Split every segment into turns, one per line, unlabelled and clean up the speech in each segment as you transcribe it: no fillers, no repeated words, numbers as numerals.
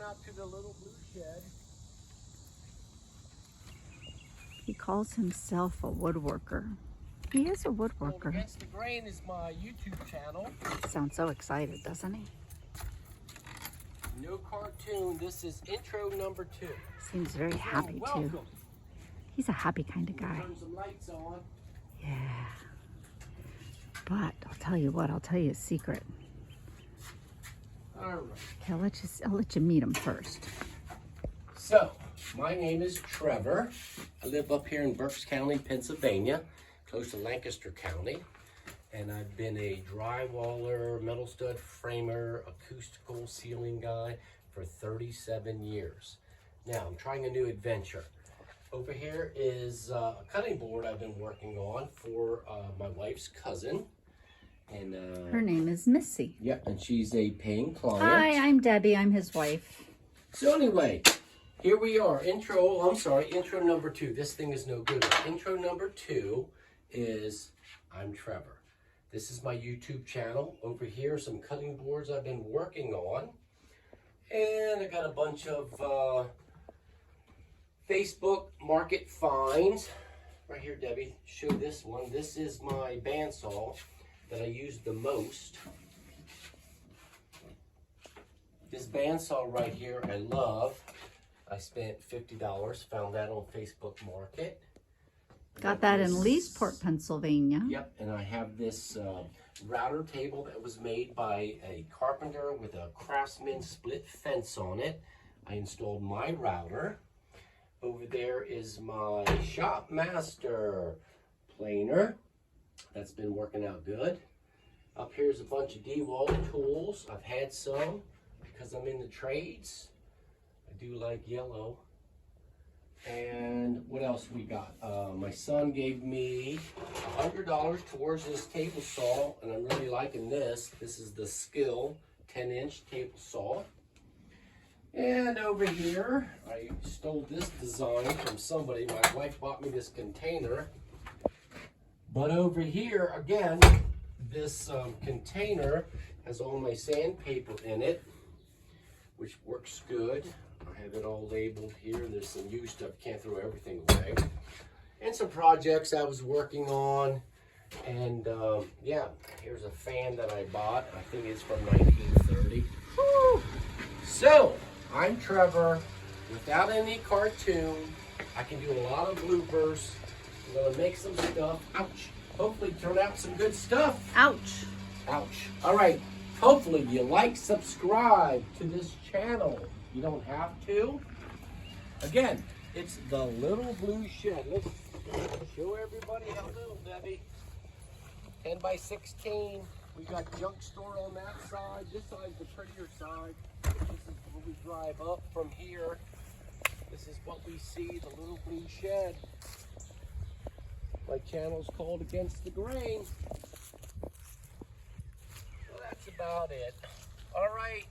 out to the little blue shed.
He calls himself a woodworker. He is a woodworker.
Against the Grain is my YouTube channel.
Sounds so excited, doesn't he?
No cartoon. This is intro number 2.
Seems very happy too. He's a happy kind of guy.
Turn some lights on.
Yeah. But I'll tell you what, I'll tell you a secret.
All right.
Okay, I'll let you meet him first.
So, my name is Trevor. I live up here in Berks County, Pennsylvania, close to Lancaster County. And I've been a drywaller, metal stud framer, acoustical ceiling guy for 37 years. Now, I'm trying a new adventure. Over here is a cutting board I've been working on for my wife's cousin. And
her name is Missy.
Yep, and she's a paying client.
Hi, I'm Debbie. I'm his wife.
So anyway, here we are. Intro number 2. This thing is no good. Intro number 2 is I'm Trevor. This is my YouTube channel. Over here, some cutting boards I've been working on. And I got a bunch of Facebook market finds. Right here, Debbie, show this one. This is my bandsaw that I use the most. This bandsaw right here, I love. I spent $50, found that on Facebook Market.
Got that in Leesport, Pennsylvania.
Yep, and I have this router table that was made by a carpenter with a Craftsman split fence on it. I installed my router. Over there is my Shopmaster planer. That's been working out good. Up here's a bunch of D-wall tools. I've had some because I'm in the trades. I do like yellow. And what else we got? My son gave me $100 towards this table saw, and I'm really liking this. This is the Skill 10-inch table saw. And over here, I stole this design from somebody. My wife bought me this container. But over here, again, this container has all my sandpaper in it, which works good. I have it all labeled here. There's some used stuff. Can't throw everything away. And some projects I was working on. And yeah, here's a fan that I bought. I think it's from 1930. Woo! So, I'm Trevor. Without any cartoon, I can do a lot of bloopers. I'm going to make some stuff. Ouch. Hopefully turn out some good stuff.
Ouch.
Ouch. All right. Hopefully you like, subscribe to this channel. You don't have to. Again, it's the little blue shed. Let's show everybody how little, Debbie. 10 by 16. We got junk store on that side. This side's the prettier side. This is where we drive up from here. This is what we see, the little blue shed. My channel's called Against the Grain. So that's about it. All right.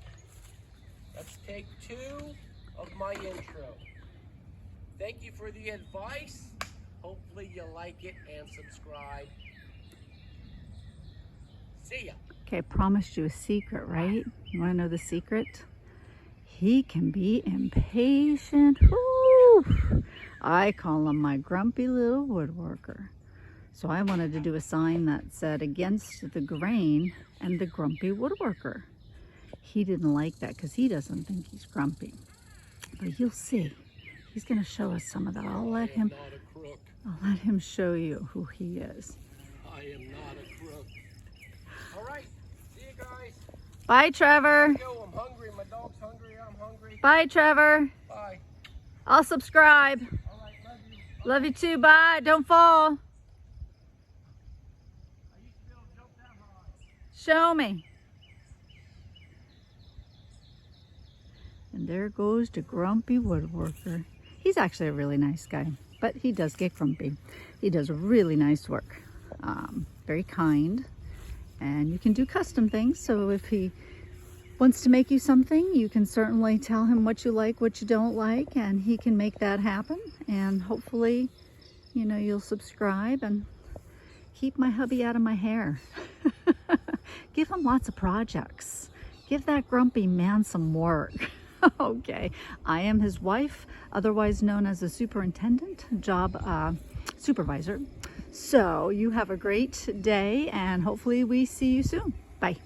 Let's take 2 of my intro. Thank you for the advice. Hopefully you like it and subscribe. See ya.
Okay, I promised you a secret, right? You want to know the secret? He can be impatient. Woo! I call him my grumpy little woodworker. So I wanted to do a sign that said Against the Grain and the Grumpy Woodworker. He didn't like that because he doesn't think he's grumpy. But you'll see. He's going to show us some of that. I'll let him show you who he is.
I am not a crook. All right. See you guys.
Bye, Trevor.
Yo, I'm hungry. My dog's hungry. I'm hungry.
Bye, Trevor.
Bye.
I'll subscribe.
All right. Love you.
Love you too. Bye. Don't fall.
I used to be able to jump that high.
Show me. And there goes the grumpy woodworker. He's actually a really nice guy, but he does get grumpy. He does really nice work. Very kind. And you can do custom things. So if he wants to make you something, you can certainly tell him what you like, what you don't like, and he can make that happen. And hopefully, you know, you'll subscribe and keep my hubby out of my hair. Give him lots of projects. Give that grumpy man some work. Okay, I am his wife, otherwise known as a superintendent, job supervisor. So you have a great day, and hopefully we see you soon. Bye.